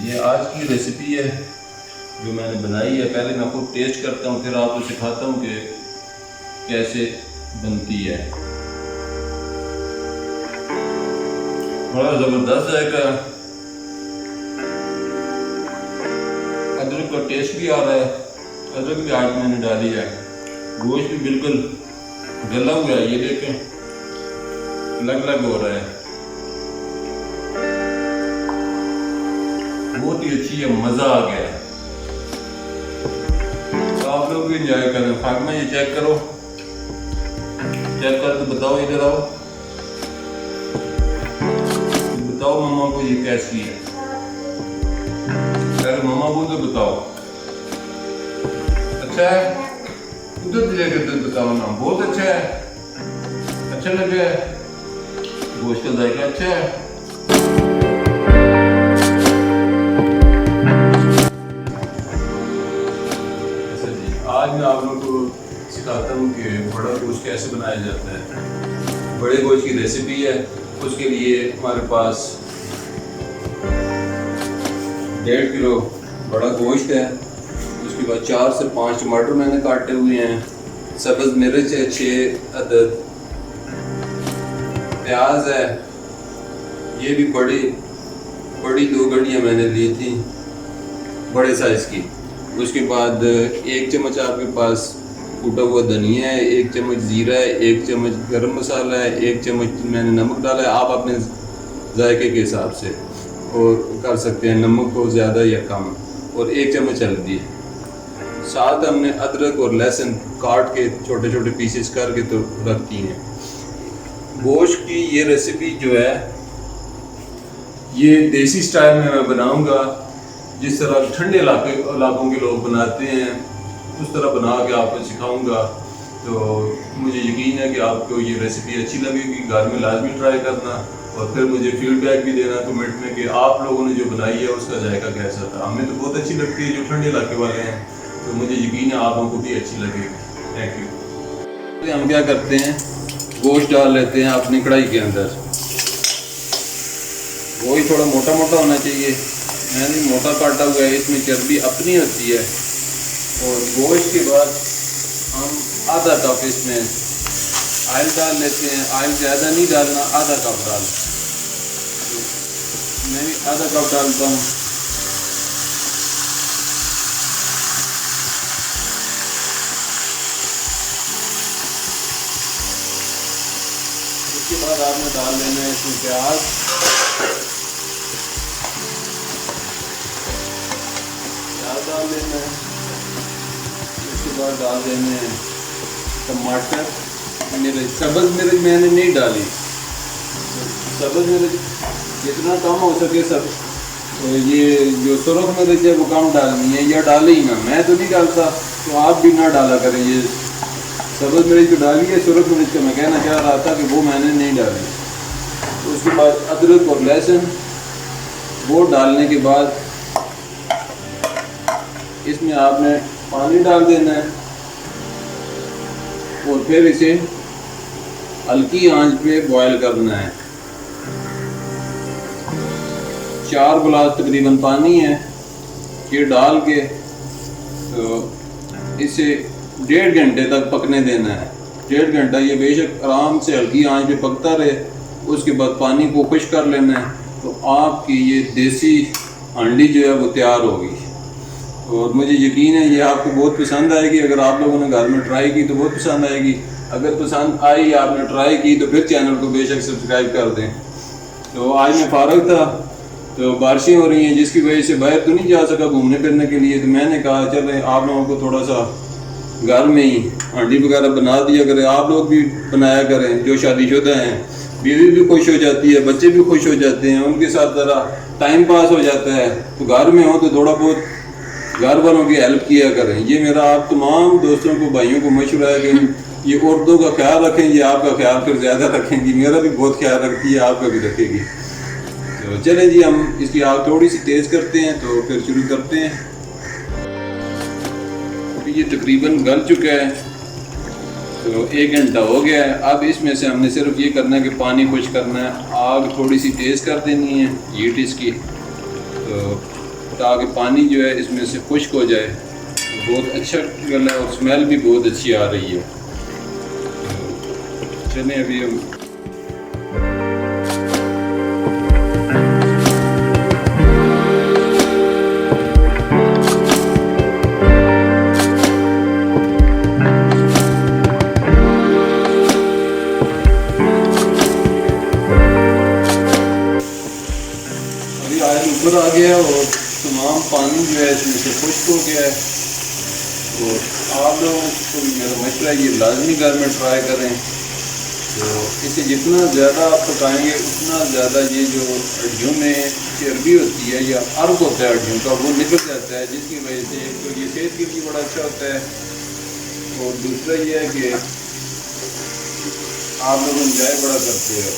ये आज की रेसिपी है जो मैंने बनाई है। पहले मैं खुद टेस्ट करता हूँ, फिर आपको सिखाता हूँ कि कैसे बनती है। बड़ा ज़बरदस्त जायका, अदरक का टेस्ट भी आ रहा है। अदरक भी आज मैंने डाली है। गोश्त भी बिल्कुल गला हुआ है, ये देखें अलग अलग हो रहा है। बहुत ही अच्छी है, मज़ा आ गया है। तो आप लोग भी इंजॉय करें। फातिमा ये चेक करो, चेक कर तो बताओ, इधर आओ, बताओ मम्मा को ये कैसी है। अरे मम्मा को तो बताओ अच्छा है, उधर लेकर तो बताओ ना। बहुत अच्छा है, अच्छा लगा है, गोश्त का जायका अच्छा है। आज मैं आप लोगों को सिखाता हूँ कि बड़ा गोश्त कैसे बनाया जाता है। बड़े गोश्त की रेसिपी है। उसके लिए हमारे पास 1.5 किलो बड़ा गोश्त है। उसके बाद 4 से 5 टमाटर मैंने काटे हुए हैं। सब्ज़ मिर्च है 6 अदद। प्याज है, ये भी बड़ी 2 गड्डियाँ मैंने ली थी बड़े साइज़ की। उसके बाद 1 चम्मच आपके पास कूटा हुआ धनिया है, 1 चम्मच ज़ीरा है, 1 चम्मच गरम मसाला है, 1 चम्मच मैंने नमक डाला है। आप अपने जायके के हिसाब से और कर सकते हैं नमक को ज़्यादा या कम, और 1 चम्मच हल्दी। साथ हमने अदरक और लहसुन काट के छोटे छोटे पीसेस करके तो रखती हैं। गोश्त की ये रेसिपी जो है ये देसी स्टाइल में मैं बनाऊंगा। जिस तरह ठंडे इलाकों के लोग बनाते हैं उस तरह बना के आपको सिखाऊंगा। तो मुझे यकीन है कि आपको ये रेसिपी अच्छी लगेगी। घर में लाजमी ट्राई करना और फिर मुझे फीडबैक भी देना कमेंट में कि आप लोगों ने जो बनाई है उसका जायका कैसा था। हमें तो बहुत अच्छी लगती है जो ठंडे इलाके वाले हैं, तो मुझे यकीन है आप लोगों को भी अच्छी लगेगी। Thank you. तो हम क्या करते हैं, गोश्त डाल लेते हैं अपनी कढ़ाई के अंदर। गोश्त थोड़ा मोटा मोटा होना चाहिए, मैंने मोटा काटा हुआ है, इसमें चर्बी अपनी होती है। और गोश्त के बाद हम आधा कप इसमें ऑयल डाल लेते हैं। ऑयल ज़्यादा नहीं डालना, आधा कप डाल, मैं भी आधा कप डालता हूँ। उसके बाद आपने डाल लेना है इसमें प्याज, डाल लेना है। उसके बाद डाल देना है टमाटर। मेरे सब्ज़ मिर्च मैंने नहीं डाली, सब्ज़ मिर्च जितना कम हो सके सब, तो ये जो सुरख मिर्च है वो कम डालनी है, या डाले ही ना। मैं तो नहीं डालता, तो आप भी ना डाला करें। ये सब्ज़ मिर्च तो डाली है, सुरख मिर्च का मैं कहना चाह रहा था कि वो मैंने नहीं डाली। तो उसके बाद अदरक और लहसुन वो डालने के बाद इसमें आपने पानी डाल देना है और फिर इसे हल्की आंच पे बॉयल करना है। 4 गिलास तकरीबन पानी है, ये डाल के तो इसे 1.5 घंटे तक पकने देना है। 1.5 घंटा ये बेशक आराम से हल्की आंच पे पकता रहे। उसके बाद पानी को खुश कर लेना है, तो आपकी ये देसी हांडी जो है वो तैयार होगी। और मुझे यकीन है ये आपको बहुत पसंद आएगी। अगर आप लोगों ने घर में ट्राई की तो बहुत पसंद आएगी। अगर पसंद आई, आपने ट्राई की, तो फिर चैनल को बेशक सब्सक्राइब कर दें। तो आज मैं फारग था, तो बारिशें हो रही हैं जिसकी वजह से बाहर तो नहीं जा सका घूमने फिरने के लिए। तो मैंने कहा चले आप लोगों को थोड़ा सा घर में ही हांडी वगैरह बना दिया करें। आप लोग भी बनाया करें, जो शादीशुदा हैं। बीवी भी खुश हो जाती है, बच्चे भी खुश हो जाते हैं, उनके साथ ज़रा टाइम पास हो जाता है। तो घर में हो तो थोड़ा बहुत घर वालों की हेल्प किया करें। ये मेरा आप तमाम दोस्तों को, भाइयों को मशवरा है कि ये औरतों का ख्याल रखें, ये आपका ख्याल फिर ज़्यादा रखेंगी। मेरा भी बहुत ख्याल रखती है, आपका भी रखेगी। तो चलें जी, हम इसकी आग थोड़ी सी तेज़ करते हैं, तो फिर शुरू करते हैं। अभी ये तकरीबन गल चुका है, तो 1 घंटा हो गया है। अब इसमें से हमने सिर्फ ये करना है कि पानी खुश करना है। आग थोड़ी सी तेज़ कर देनी है हीट इसकी। तो ताकि पानी जो है इसमें से खुश्क हो जाए। बहुत अच्छा गल है और स्मेल भी बहुत अच्छी आ रही है। चलें अभी हम आयल ऊपर आ गया और तमाम पानी जो है इसमें से खुश्क हो गया है। और आप लोगों को मेरा मशवरा है ये लाजमी घर में ट्राई करें। तो इसे जितना ज़्यादा आप पकाएंगे उतना ज़्यादा ये जो हड्डियों में चर्बी होती है या अर्क होता है हड्डियों का वो निकल जाता है, जिसकी वजह से एक तो ये सेहत के लिए बड़ा अच्छा होता है और दूसरा ये है कि आप लोग इंजॉय बड़ा करते हो।